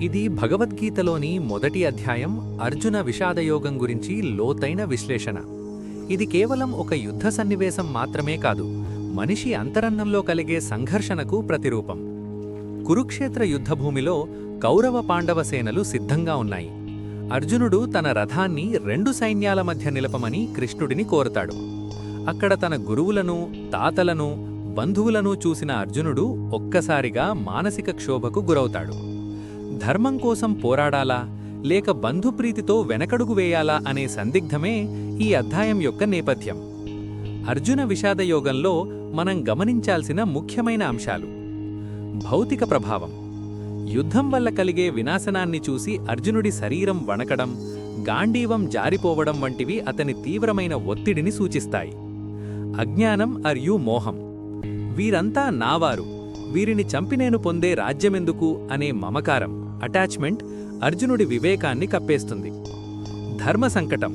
ఇది భగవద్గీతలోని మొదటి అధ్యాయం అర్జున విషాదయోగం గురించి లోతైన విశ్లేషణ. ఇది కేవలం ఒక యుద్ధ సన్నివేశం మాత్రమే కాదు, మనిషి అంతరంగంలో కలిగే సంఘర్షణకు ప్రతిరూపం. కురుక్షేత్ర యుద్ధభూమిలో కౌరవ పాండవ సేనలు సిద్ధంగా ఉన్నాయి. అర్జునుడు తన రథాన్ని రెండు సైన్యాల మధ్య నిలపమని కృష్ణుడిని కోరతాడు. అక్కడ తన గురువులను, తాతలను, బంధువులను చూసిన అర్జునుడు ఒక్కసారిగా మానసిక క్షోభకు గురవుతాడు. ధర్మం కోసం పోరాడాలా లేక బంధుప్రీతితో వెనకడుగు వేయాలా అనే సందిగ్ధమే ఈ అధ్యాయం యొక్క నేపథ్యం. అర్జున విషాదయోగంలో మనం గమనించాల్సిన ముఖ్యమైన అంశాలు: భౌతిక ప్రభావం. యుద్ధం వల్ల కలిగే వినాశనాన్ని చూసి అర్జునుడి శరీరం వణకడం, గాండీవం జారిపోవడం వంటివి అతని తీవ్రమైన ఒత్తిడిని సూచిస్తాయి. అజ్ఞానం మరియు మోహం. వీరంతా నావారు, వీరిని చంపి నేను పొందే రాజ్యమెందుకు అనే మమకారం, అటాచ్మెంట్ అర్జునుడి వివేకాన్ని కప్పేస్తుంది. ధర్మ సంకటం.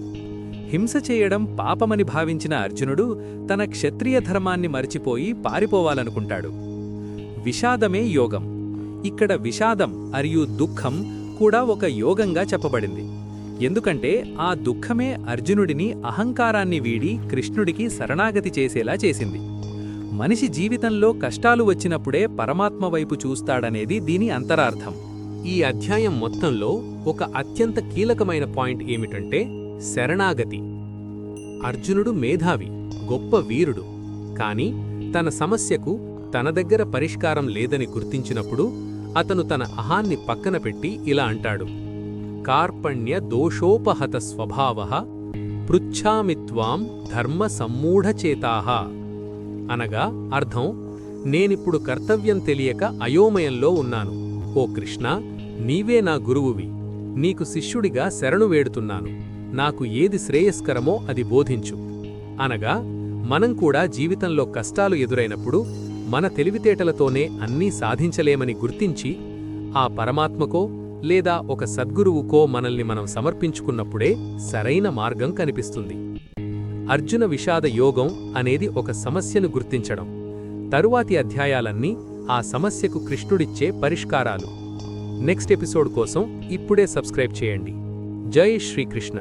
హింస చేయడం పాపమని భావించిన అర్జునుడు తన క్షత్రియ ధర్మాన్ని మరిచిపోయి పారిపోవాలనుకుంటాడు. విషాదమే యోగం. ఇక్కడ విషాదం మరియు దుఃఖం కూడా ఒక యోగంగా చెప్పబడింది. ఎందుకంటే ఆ దుఃఖమే అర్జునుడిని అహంకారాన్ని వీడి కృష్ణుడికి శరణాగతి చేసేలా చేసింది. మనిషి జీవితంలో కష్టాలు వచ్చినప్పుడే పరమాత్మ వైపు చూస్తాడనేది దీని అంతరార్థం. ఈ అధ్యాయం మొత్తంలో ఒక అత్యంత కీలకమైన పాయింట్ ఏమిటంటే శరణాగతి. అర్జునుడు మేధావి, గొప్ప వీరుడు. కాని తన సమస్యకు తన దగ్గర పరిష్కారం లేదని గుర్తించినప్పుడు అతను తన అహాన్ని పక్కన పెట్టి ఇలా అంటాడు: కార్పణ్య దోషోపహత స్వభావః పృచ్ఛామిత్వాం ధర్మ సమ్మూఢచేతాః. అనగా అర్థం, నేనిప్పుడు కర్తవ్యం తెలియక అయోమయంలో ఉన్నాను. ఓ కృష్ణ, నీవే నా గురువువి, నీకు శిష్యుడిగా శరణు వేడుతున్నాను. నాకు ఏది శ్రేయస్కరమో అది బోధించు. అనగా మనం కూడా జీవితంలో కష్టాలు ఎదురైనప్పుడు మన తెలివితేటలతోనే అన్నీ సాధించలేమని గుర్తించి ఆ పరమాత్మకో లేదా ఒక సద్గురువుకో మనల్ని మనం సమర్పించుకున్నప్పుడే సరైన మార్గం కనిపిస్తుంది. అర్జున విషాద యోగం అనేది ఒక సమస్యను గుర్తించడం. తరువాతి అధ్యాయాలన్నీ ఆ సమస్యకు కృష్ణుడిచ్చే పరిష్కారాలు. నెక్స్ట్ ఎపిసోడ్ కోసం ఇప్పుడే సబ్స్క్రైబ్ చేయండి. జై శ్రీకృష్ణ.